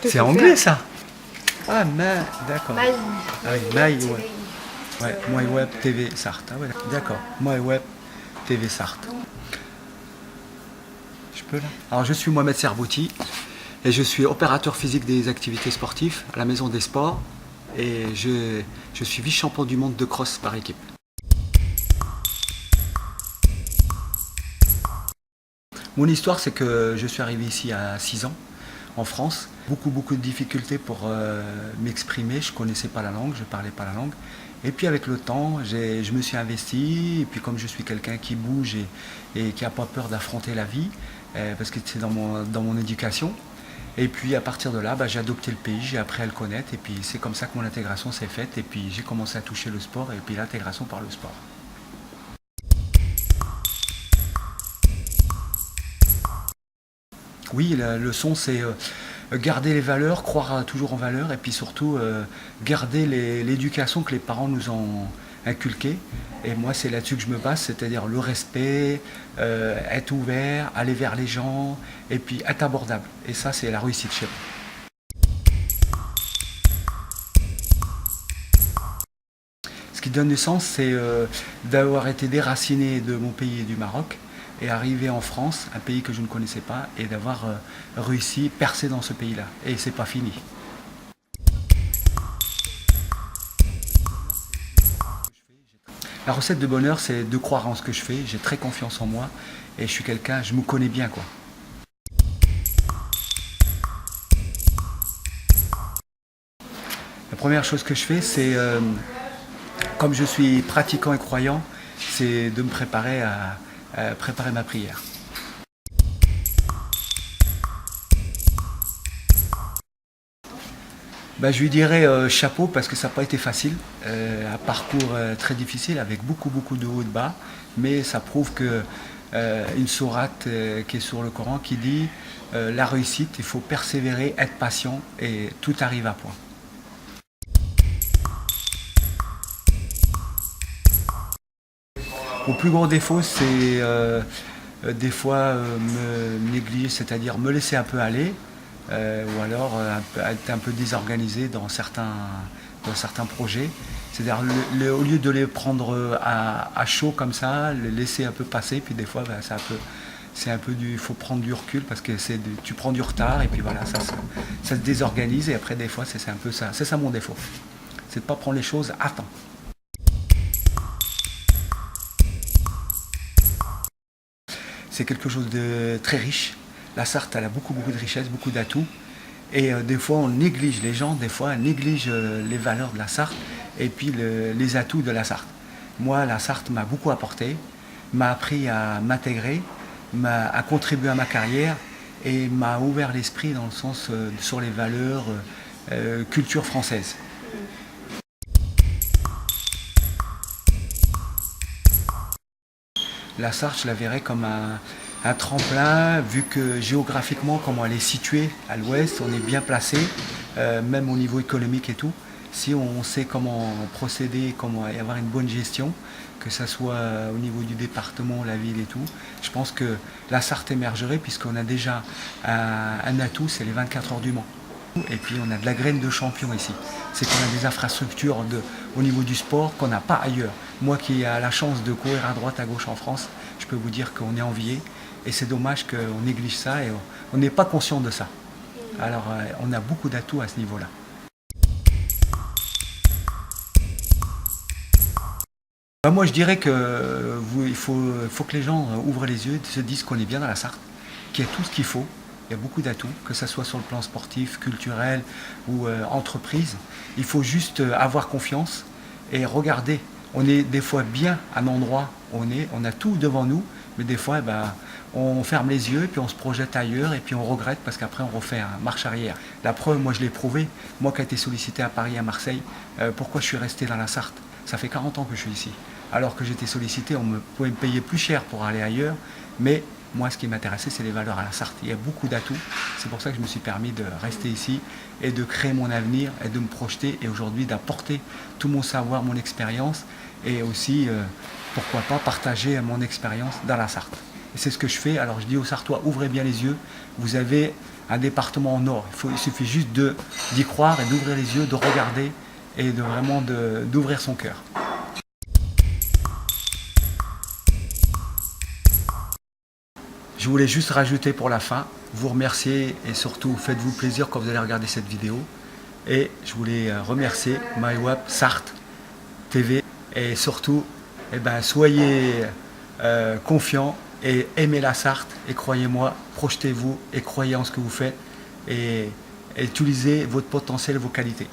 que C'est faut anglais faire. ça? Ah, d'accord. Maï. Ah oui, Maï, ouais. Ouais, MyWeb TV Sarthe. Ah ouais, d'accord. MyWeb TV Sarthe. Je peux là? Alors je suis Mohamed Serbouti et je suis opérateur physique des activités sportives à la Maison des Sports et je suis vice-champion du monde de cross par équipe. Mon histoire, c'est que je suis arrivé ici à 6 ans, en France. Beaucoup de difficultés pour m'exprimer. Je ne connaissais pas la langue, je ne parlais pas la langue. Et puis avec le temps, je me suis investi. Et puis comme je suis quelqu'un qui bouge et qui n'a pas peur d'affronter la vie, parce que c'est dans mon éducation. Et puis à partir de là, j'ai adopté le pays, j'ai appris à le connaître. Et puis c'est comme ça que mon intégration s'est faite. Et puis j'ai commencé à toucher le sport et puis l'intégration par le sport. Oui, la leçon, c'est garder les valeurs, croire toujours en valeurs, et puis surtout garder l'éducation que les parents nous ont inculquée. Et moi, c'est là-dessus que je me base, c'est-à-dire le respect, être ouvert, aller vers les gens, et puis être abordable. Et ça, c'est la réussite chez moi. Ce qui donne du sens, c'est d'avoir été déraciné de mon pays et du Maroc, et arriver en France, un pays que je ne connaissais pas, et d'avoir réussi, percé dans ce pays-là. Et c'est pas fini. La recette de bonheur, c'est de croire en ce que je fais. J'ai très confiance en moi, et je suis quelqu'un, je me connais bien, quoi. La première chose que je fais, c'est, comme je suis pratiquant et croyant, c'est de me préparer à préparer ma prière. Je lui dirais chapeau parce que ça n'a pas été facile, un parcours très difficile avec beaucoup de hauts et de bas, mais ça prouve que une sourate qui est sur le Coran qui dit la réussite, il faut persévérer, être patient et tout arrive à point. Mon plus gros défaut, c'est des fois me négliger, c'est-à-dire me laisser un peu aller, ou alors être un peu désorganisé dans certains projets. C'est-à-dire au lieu de les prendre à chaud comme ça, les laisser un peu passer, puis des fois c'est un peu il faut prendre du recul parce que tu prends du retard et puis voilà, ça se désorganise et après des fois c'est un peu ça. C'est ça mon défaut. C'est de ne pas prendre les choses à temps. C'est quelque chose de très riche. La Sarthe, elle a beaucoup de richesses, beaucoup d'atouts. Et des fois, on néglige, les gens, des fois, négligent les valeurs de la Sarthe et puis les atouts de la Sarthe. Moi, la Sarthe m'a beaucoup apporté, m'a appris à m'intégrer, à contribuer à ma carrière et m'a ouvert l'esprit dans le sens sur les valeurs, culture française. La Sarthe, je la verrais comme un tremplin, vu que géographiquement, comment elle est située à l'ouest, on est bien placé, même au niveau économique et tout. Si on sait comment procéder, comment avoir une bonne gestion, que ce soit au niveau du département, la ville et tout, je pense que la Sarthe émergerait puisqu'on a déjà un atout, c'est les 24 heures du Mans. Et puis on a de la graine de champion ici. C'est qu'on a des infrastructures au niveau du sport qu'on n'a pas ailleurs. Moi qui ai la chance de courir à droite, à gauche en France, je peux vous dire qu'on est envié. Et c'est dommage qu'on néglige ça et on n'est pas conscient de ça. Alors on a beaucoup d'atouts à ce niveau-là. Moi je dirais qu'il faut que les gens ouvrent les yeux, se disent qu'on est bien dans la Sarthe, qu'il y a tout ce qu'il faut. Il y a beaucoup d'atouts, que ce soit sur le plan sportif, culturel ou entreprise. Il faut juste avoir confiance et regarder. On est des fois bien à un endroit où on a tout devant nous, mais des fois on ferme les yeux, puis on se projette ailleurs et puis on regrette parce qu'après on refait une marche arrière. La preuve, moi je l'ai prouvé, moi qui ai été sollicité à Paris, à Marseille, pourquoi je suis resté dans la Sarthe? Ça fait 40 ans que je suis ici. Alors que j'étais sollicité, on pouvait me payer plus cher pour aller ailleurs, mais moi, ce qui m'intéressait, c'est les valeurs à la Sarthe. Il y a beaucoup d'atouts. C'est pour ça que je me suis permis de rester ici et de créer mon avenir et de me projeter et aujourd'hui d'apporter tout mon savoir, mon expérience et aussi, pourquoi pas, partager mon expérience dans la Sarthe. Et c'est ce que je fais. Alors je dis aux Sartois, ouvrez bien les yeux. Vous avez un département en or. Il suffit juste d'y croire et d'ouvrir les yeux, de regarder et de vraiment d'ouvrir son cœur. Je voulais juste rajouter pour la fin, vous remercier et surtout faites-vous plaisir quand vous allez regarder cette vidéo. Et je voulais remercier MyWeb Sarthe TV et surtout soyez confiants et aimez la Sarthe et croyez-moi, projetez-vous et croyez en ce que vous faites et utilisez votre potentiel et vos qualités.